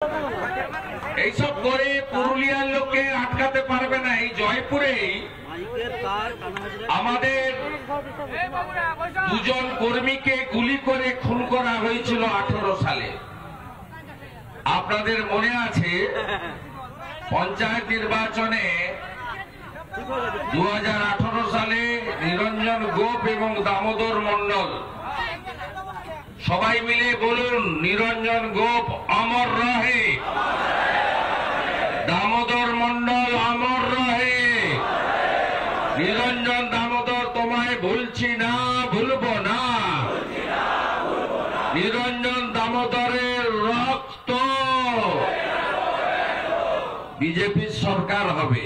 এইসব করে পুরুলিয়ার লোককে আটকাতে পারবে না। এই জয়পুরে আমাদের দুজন কর্মীকে গুলি করে খুন করা হয়েছিল 18 সালে। আপনাদের মনে আছে পঞ্চায়েত নির্বাচনে 2018 সালে নিরঞ্জন গোপ এবং দামোদর মন্ডল সবাই মিলে বলুন, নিরঞ্জন গোপ অমর রহে, দামোদর মন্ডল অমর রহে। নিরঞ্জন দামোদর তোমায় ভুলছি না, ভুলবো না। নিরঞ্জন দামোদরের রক্ত বিজেপির সরকার হবে।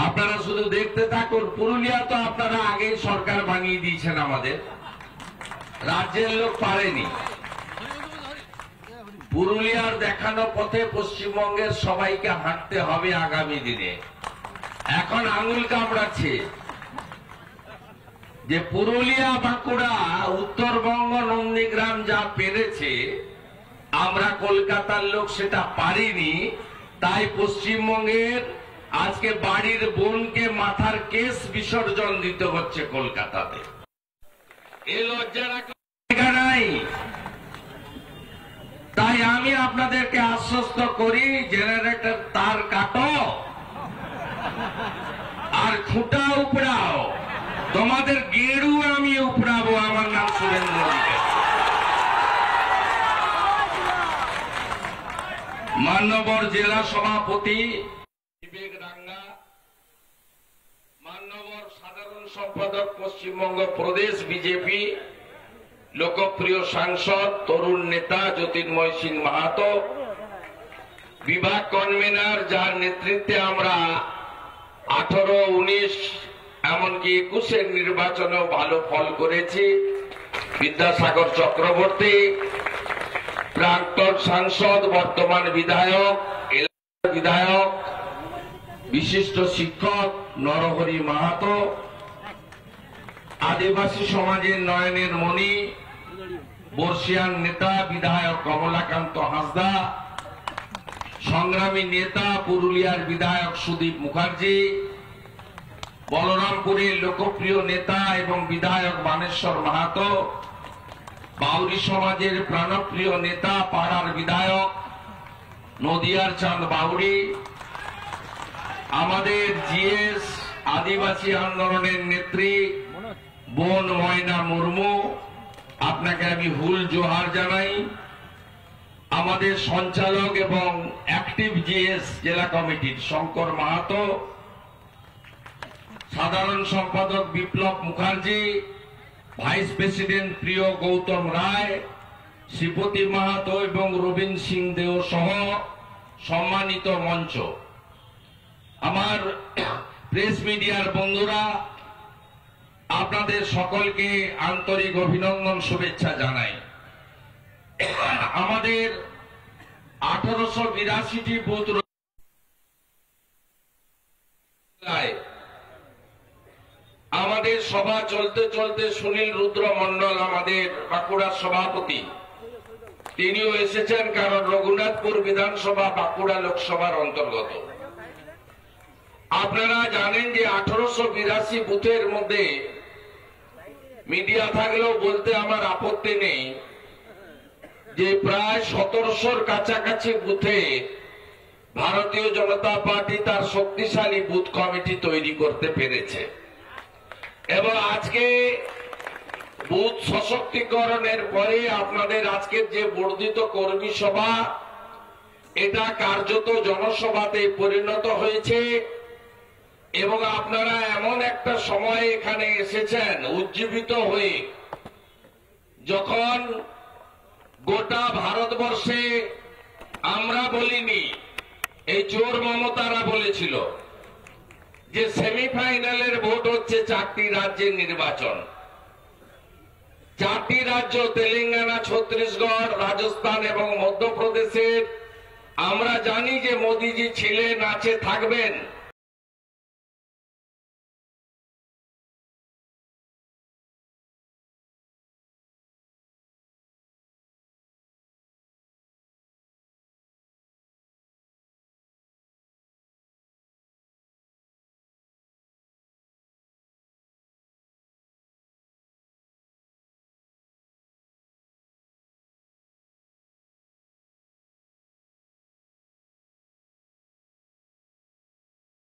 আপনারা শুধু দেখতে থাকুন। পুরুলিয়া তো আপনারা আগেই সরকার বানিয়ে দিয়েছেন, আমাদের রাজ্যের লোক পারেনি। পুরুলিয়ার দেখানো পথে পশ্চিমবঙ্গের সবাইকে হাঁটতে হবে আগামী দিনে। এখন আঙুল কামড়াচ্ছে যে পুরুলিয়া, বাঁকুড়া, উত্তরবঙ্গ, নন্দীগ্রাম যা পেরেছে আমরা কলকাতার লোক সেটা পারিনি। তাই পশ্চিমবঙ্গের আজকে বাড়ির বোনকে মাথার কেস বিসর্জন দিতে হচ্ছে কলকাতাতে। এ লজ্জা রাখা নাই। তাই আমি আপনাদেরকে আশ্বস্ত করি, জেনারেটর তার কাটো আর খুঁটা উপড়াও, তোমাদের গেরু আমি উপড়াবো। আমার নাম সুরেন্দ্র অধিকারী। মান্যবর জেলা সভাপতি বিবেক রাঙ্গা, মান্যবর সাধারণ সম্পাদক পশ্চিমবঙ্গ প্রদেশ বিজেপি, লোকপ্রিয় সাংসদ তরুণ নেতা জ্যোতির্ময় সিং মাহাতো, বিভাগ কনভেনার যার নেতৃত্বে আমরা 18, 19 এমনকি 21-এর নির্বাচনেও ভালো ফল করেছি, বিদ্যাসাগর চক্রবর্তী, প্রাক্তন সাংসদ বর্তমান বিধায়ক, এলাকার বিধায়ক, বিশিষ্ট শিক্ষক নরহরি মাহাতো, আদিবাসী সমাজের নয়নের মণি, বর্ষিয়ান নেতা বিধায়ক কমলাকান্ত হাঁসদা, সংগ্রামী নেতা পুরুলিয়ার বিধায়ক সুদীপ মুখার্জি, বলরামপুরের লোকপ্রিয় নেতা এবং বিধায়ক বানেশ্বর মাহাতো, বাউরি সমাজের প্রাণপ্রিয় নেতা পাড়ার বিধায়ক নদিয়ার চাঁদ বাউরি, আমাদের জিএস আদিবাসী আন্দোলনের নেত্রী বোন ময়না মুর্মু, আপনাকে আমি হুল জোহার জানাই। আমাদের সঞ্চালক এবং অ্যাক্টিভ জিএস জেলা কমিটির শঙ্কর মাহাতো, সাধারণ সম্পাদক বিপ্লব মুখার্জি, ভাইস প্রেসিডেন্ট প্রিয় গৌতম রায়, শ্রীপতি মাহাতো এবং রবীন সিং দেও সহ সম্মানিত মঞ্চ, আমার প্রেস মিডিয়ার বন্ধুরা, আপনাদের সকলকে আন্তরিক অভিনন্দন, শুভেচ্ছা জানাই। আমাদের 1882টি বুথ আমাদের সভা চলতে চলতে সুনীল রুদ্র মন্ডল, আমাদের বাঁকুড়ার সভাপতি, তিনিও এসেছেন, কারণ রঘুনাথপুর বিধানসভা বাঁকুড়া লোকসভার অন্তর্গত। আপনারা জানেন যে 1882 বুথের মধ্যে মিডিয়া থাকলেও বলতে আমার আপত্তি নেই যে প্রায় 1700-র কাছাকাছি বুথে ভারতীয় জনতা পার্টি তার শক্তিশালী বুথ কমিটি তৈরি করতে পেরেছে। এবং আজকে বুথ সশক্তিকরণের পরে আপনাদের আজকের যে বর্ধিত কর্মী সভা, এটা কার্যত জনসভাতে পরিণত হয়েছে। এবং আপনারা এমন একটা সময় এখানে এসেছেন উজ্জীবিত হয়ে, যখন গোটা ভারতবর্ষে আমরা বলিনি, এই চোর মমতারা বলেছিল যে সেমিফাইনালের ভোট হচ্ছে 4টি রাজ্যের নির্বাচন। 4টি রাজ্য তেলেঙ্গানা, ছত্তিশগড়, রাজস্থান এবং মধ্যপ্রদেশের। আমরা জানি যে মোদিজি ছিলেন, আছে, থাকবেন।